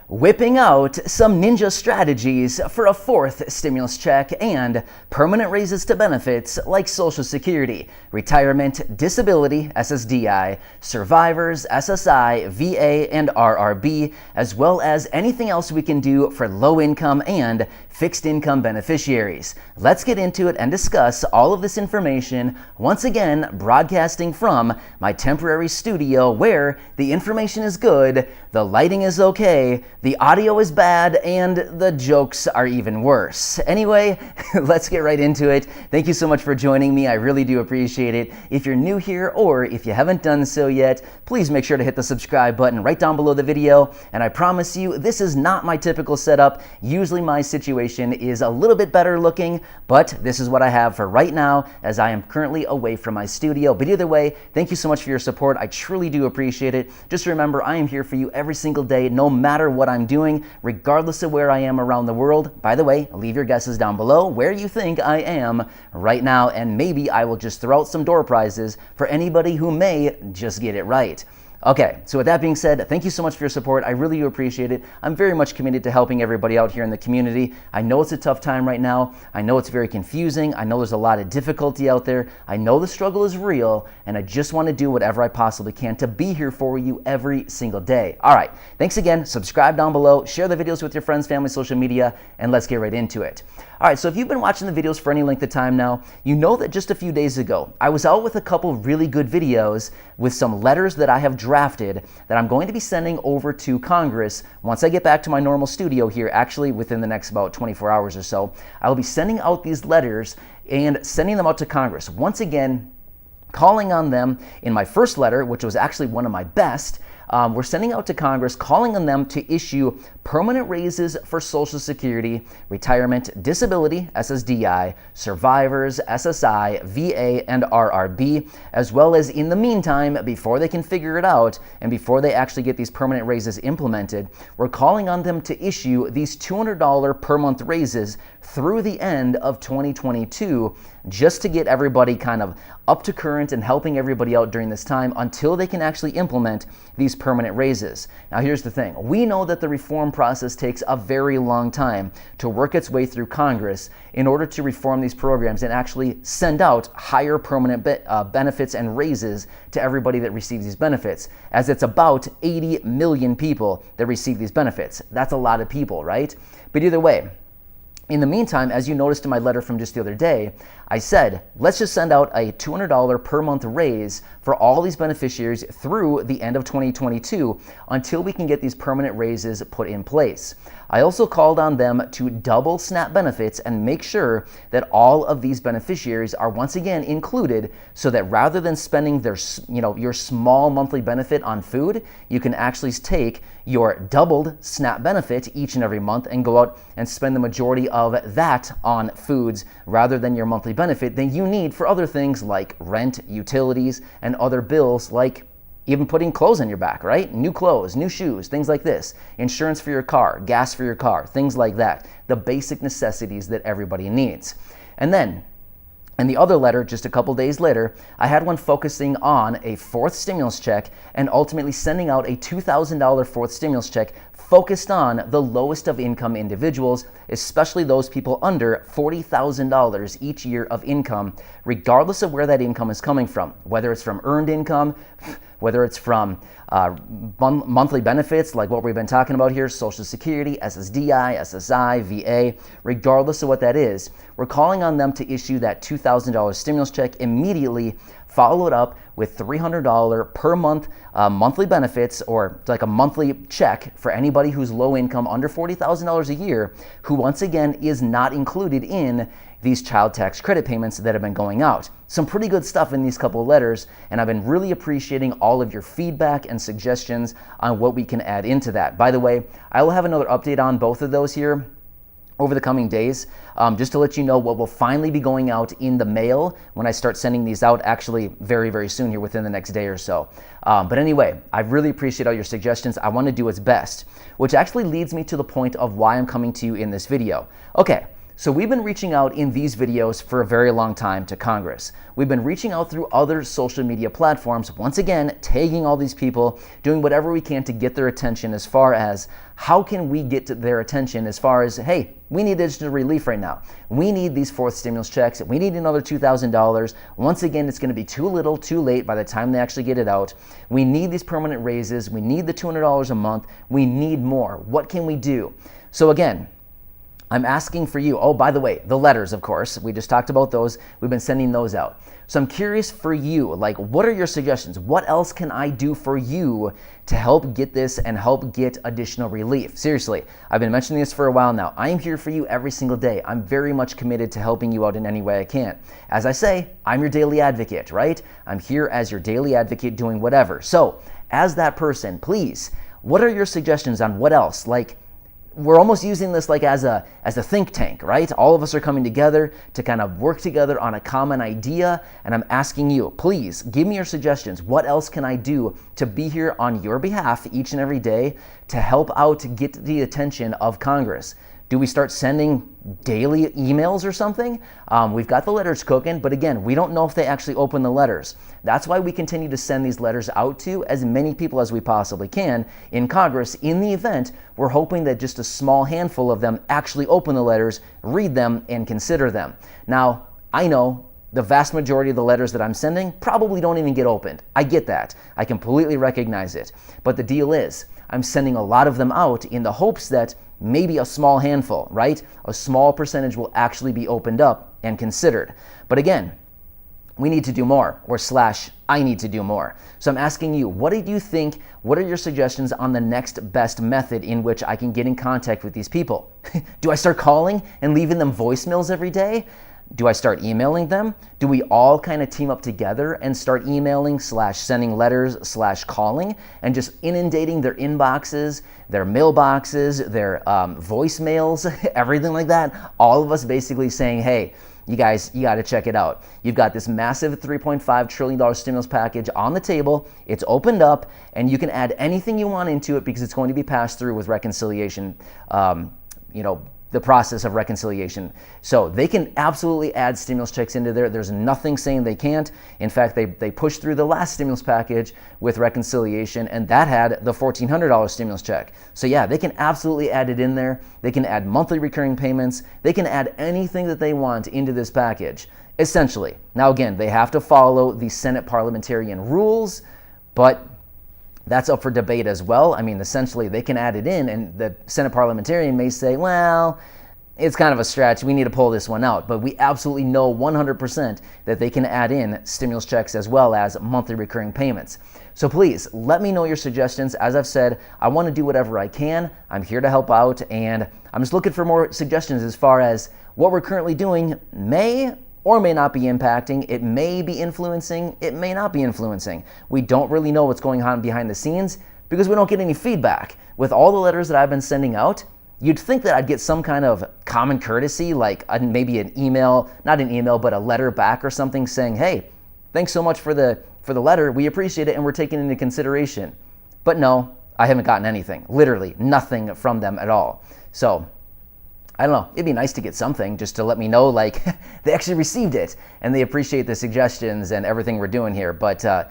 whipping out some ninja strategies for a fourth stimulus check and permanent raises to benefits like Social Security, retirement, disability, SSDI, survivors, SSI, VA, and RRB, as well as anything else we can do for low income and fixed income beneficiaries. Let's get into it and discuss all of this information, once again broadcasting from my temporary studio where the information is good, the lighting is okay, the audio is bad, and the jokes are even worse. Anyway, let's get right into it. Thank you so much for joining me. I really do appreciate it. If you're new here or if you haven't done so yet, please make sure to hit the subscribe button right down below the video. And I promise you, this is not my typical setup. Usually my situation is a little bit better looking, but this is what I have for right now as I am currently away from my studio. But either way, thank you so much for your support. I truly do appreciate it. Just remember, I am here for you every single day, no matter what I'm doing, regardless of where I am around the world. By the way, leave your guesses down below where you think I am right now, and maybe I will just throw out some door prizes for anybody who may just get it right. Okay, so with that being said, thank you so much for your support. I really do appreciate it. I'm very much committed to helping everybody out here in the community. I know it's a tough time right now. I know it's very confusing. I know there's a lot of difficulty out there. I know the struggle is real, and I just want to do whatever I possibly can to be here for you every single day. All right, thanks again. Subscribe down below, share the videos with your friends, family, social media, and let's get right into it. All right, so if you've been watching the videos for any length of time now, you know that just a few days ago, I was out with a couple really good videos with some letters that I have drafted that I'm going to be sending over to Congress once I get back to my normal studio here, actually within the next about 24 hours or so. I'll be sending out these letters and sending them out to Congress. Once again, calling on them in my first letter, which was actually one of my best. We're sending out to Congress, calling on them to issue permanent raises for Social Security, retirement, disability, SSDI, survivors, SSI, VA, and RRB, as well as in the meantime, before they can figure it out and before they actually get these permanent raises implemented, we're calling on them to issue these $200 per month raises through the end of 2022, just to get everybody kind of up to current and helping everybody out during this time until they can actually implement these permanent raises. Now here's the thing. We know that the reform process takes a very long time to work its way through Congress in order to reform these programs and actually send out higher permanent benefits and raises to everybody that receives these benefits, as it's about 80 million people that receive these benefits. That's a lot of people, right? But either way, in the meantime, as you noticed in my letter from just the other day, I said, let's just send out a $200 per month raise for all these beneficiaries through the end of 2022 until we can get these permanent raises put in place. I also called on them to double SNAP benefits and make sure that all of these beneficiaries are once again included, so that rather than spending their, your small monthly benefit on food, you can actually take your doubled SNAP benefit each and every month and go out and spend the majority of that on foods rather than your monthly benefit than you need for other things like rent, utilities, and other bills, like even putting clothes on your back, right? New clothes, new shoes, things like this. Insurance for your car, gas for your car, things like that. The basic necessities that everybody needs. And then, in the other letter, just a couple days later, I had one focusing on a fourth stimulus check and ultimately sending out a $2,000 fourth stimulus check focused on the lowest of income individuals, especially those people under $40,000 each year of income, regardless of where that income is coming from, whether it's from earned income, whether it's from monthly benefits like what we've been talking about here, Social Security, SSDI, SSI, VA, regardless of what that is, we're calling on them to issue that $2,000 stimulus check immediately, followed up with $300 per month monthly benefits, or like a monthly check for anybody who's low income under $40,000 a year, who once again is not included in these child tax credit payments that have been going out. Some pretty good stuff in these couple of letters, and I've been really appreciating all of your feedback and suggestions on what we can add into that. By the way, I will have another update on both of those here over the coming days, just to let you know what will finally be going out in the mail when I start sending these out, actually very, very soon here within the next day or so. But anyway, I really appreciate all your suggestions. I want to do its best, which actually leads me to the point of why I'm coming to you in this video. Okay, So we've been reaching out in these videos for a very long time to Congress. We've been reaching out through other social media platforms, once again, tagging all these people, doing whatever we can to get their attention as far as how can we get to their attention as far as, hey, we need additional relief right now. We need these fourth stimulus checks. We need another $2,000. Once again, it's going to be too little, too late by the time they actually get it out. We need these permanent raises. We need the $200 a month. We need more. What can we do? So again, I'm asking for you. Oh, by the way, the letters, of course. We just talked about those. We've been sending those out. So I'm curious for you, like, what are your suggestions? What else can I do for you to help get this and help get additional relief? Seriously, I've been mentioning this for a while now. I am here for you every single day. I'm very much committed to helping you out in any way I can. As I say, I'm your daily advocate, right? I'm here as your daily advocate doing whatever. So as that person, please, what are your suggestions on what else? Like, we're almost using this like as a think tank, right? All of us are coming together to kind of work together on a common idea, and I'm asking you, please give me your suggestions. What else can I do to be here on your behalf each and every day to help out to get the attention of Congress? Do we start sending daily emails or something? We've got the letters cooking, but again, we don't know if they actually open the letters. That's why we continue to send these letters out to as many people as we possibly can in Congress. In the event, we're hoping that just a small handful of them actually open the letters, read them, and consider them. Now, I know the vast majority of the letters that I'm sending probably don't even get opened. I get that. I completely recognize it. But the deal is, I'm sending a lot of them out in the hopes that maybe a small handful, right? A small percentage will actually be opened up and considered. But again, we need to do more, or I need to do more. So I'm asking you, what do you think, what are your suggestions on the next best method in which I can get in contact with these people? Do I start calling and leaving them voicemails every day? Do I start emailing them? Do we all kind of team up together and start emailing / sending letters / calling and just inundating their inboxes, their mailboxes, their voicemails, everything like that? All of us basically saying, hey, you guys, you got to check it out. You've got this massive $3.5 trillion stimulus package on the table. It's opened up, and you can add anything you want into it because it's going to be passed through with reconciliation, the process of reconciliation. So they can absolutely add stimulus checks into there. There's nothing saying they can't. In fact, they pushed through the last stimulus package with reconciliation, and that had the $1,400 stimulus check. So yeah, they can absolutely add it in there. They can add monthly recurring payments. They can add anything that they want into this package, essentially. Now again, they have to follow the Senate parliamentarian rules, but that's up for debate as well. I mean, essentially, they can add it in, and the Senate parliamentarian may say, well, it's kind of a stretch. We need to pull this one out. But we absolutely know 100% that they can add in stimulus checks as well as monthly recurring payments. So please, let me know your suggestions. As I've said, I want to do whatever I can. I'm here to help out, and I'm just looking for more suggestions as far as what we're currently doing may or may not be impacting. It may be influencing, it may not be influencing. We don't really know what's going on behind the scenes because we don't get any feedback. With all the letters that I've been sending out, you'd think that I'd get some kind of common courtesy, like maybe an email, not an email, but a letter back or something saying, hey, thanks so much for the letter, we appreciate it and we're taking it into consideration. But no, I haven't gotten anything, literally nothing from them at all. So I don't know, it'd be nice to get something just to let me know, like, they actually received it and they appreciate the suggestions and everything we're doing here. But I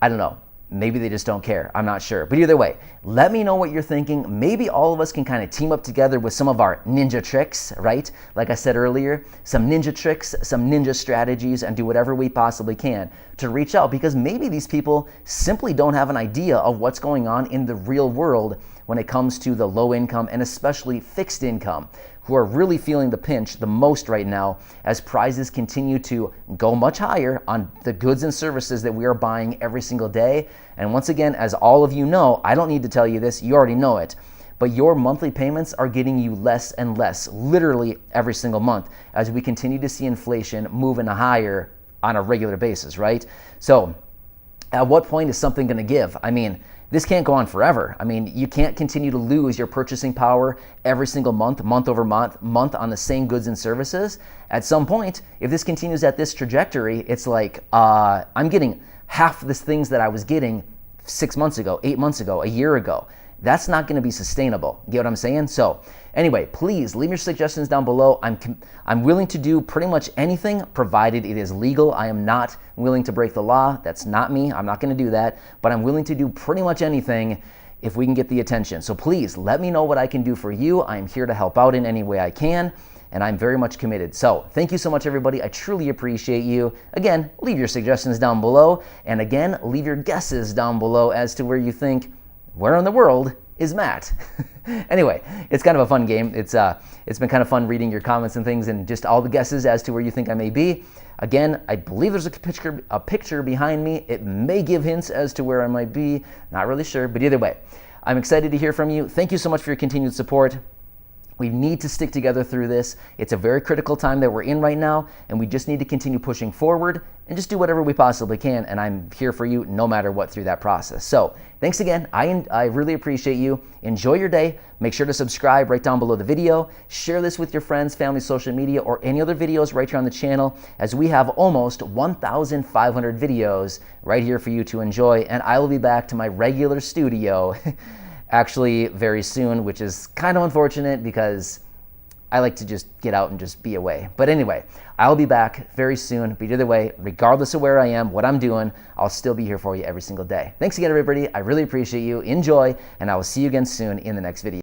don't know, maybe they just don't care. I'm not sure. But either way, let me know what you're thinking. Maybe all of us can kind of team up together with some of our ninja tricks, right? Like I said earlier, some ninja tricks, some ninja strategies, and do whatever we possibly can to reach out, because maybe these people simply don't have an idea of what's going on in the real world when it comes to the low income and especially fixed income, who are really feeling the pinch the most right now as prices continue to go much higher on the goods and services that we are buying every single day. And once again, as all of you know, I don't need to tell you this, you already know it, but your monthly payments are getting you less and less, literally every single month, as we continue to see inflation moving higher on a regular basis, right? So at what point is something going to give? I mean, this can't go on forever. I mean, you can't continue to lose your purchasing power every single month, month over month on the same goods and services. At some point, if this continues at this trajectory, it's like I'm getting half the things that I was getting 6 months ago, 8 months ago, a year ago. that's not going to be sustainable. Get what I'm saying? So anyway, please leave your suggestions down below. I'm willing to do pretty much anything provided it is legal. I am not willing to break the law. That's not me. I'm not going to do that, but I'm willing to do pretty much anything if we can get the attention. So please let me know what I can do for you. I'm here to help out in any way I can, and I'm very much committed. So thank you so much, everybody. I truly appreciate you. Again, leave your suggestions down below, and again, leave your guesses down below as to where you think, where in the world is Matt? Anyway, it's kind of a fun game. It's been kind of fun reading your comments and things, and just all the guesses as to where you think I may be. Again, I believe there's a picture behind me. It may give hints as to where I might be. Not really sure, but either way, I'm excited to hear from you. Thank you so much for your continued support. We need to stick together through this. It's a very critical time that we're in right now, and we just need to continue pushing forward and just do whatever we possibly can, and I'm here for you no matter what through that process. So thanks again. I really appreciate you. Enjoy your day. Make sure to subscribe right down below the video. Share this with your friends, family, social media, or any other videos right here on the channel, as we have almost 1,500 videos right here for you to enjoy, and I will be back to my regular studio actually very soon, which is kind of unfortunate because I like to just get out and just be away. But anyway, I'll be back very soon. But either way, regardless of where I am, what I'm doing, I'll still be here for you every single day. Thanks again, everybody. I really appreciate you. Enjoy, and I will see you again soon in the next video.